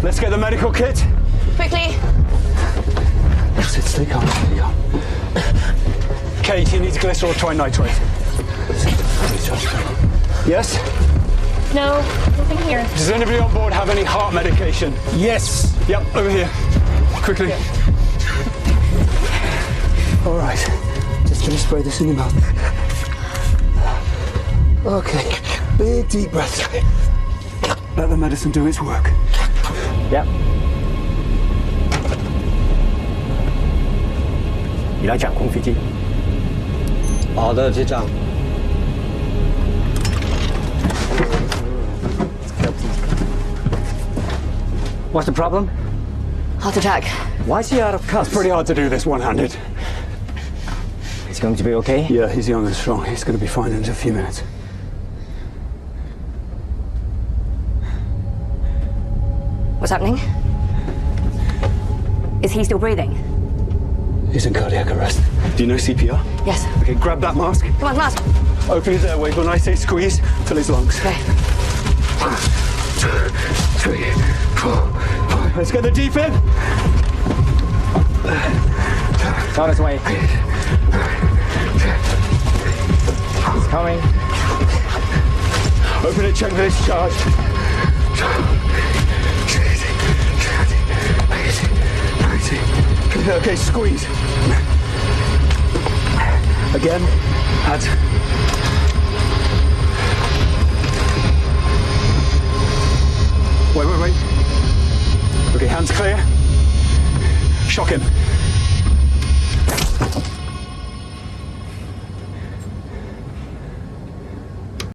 Let's get the medical kit. Quickly. Stay calm. Kate, he needs glycerol trinitrate. Yes? No, nothing here. Does anybody on board have any heart medication? Yes. Yep, over here. Quickly. All right. Just gonna spray this in your mouth. Okay. Big deep breaths. Let the medicine do its work. Yep. 你来掌控飞机。好的，机长。What's the problem? Heart attack. Why is he out of cuffs? It's pretty hard to do this one-handed. He's going to be okay? Yeah, he's young and strong. He's going to be fine in a few minutes. What's happening? Is he still breathing? He's in cardiac arrest. Do you know CPR? Yes. Okay, grab that mask. Come on, mask. Open his airway. When I say squeeze, fill his lungs. Okay. 1, 2, 3, 4, 5. Let's get the deep in. It's on its way. It's coming. Open it, check that it's charged. Okay, squeeze. Again. Add. Wait. Okay, hands clear. Shock him.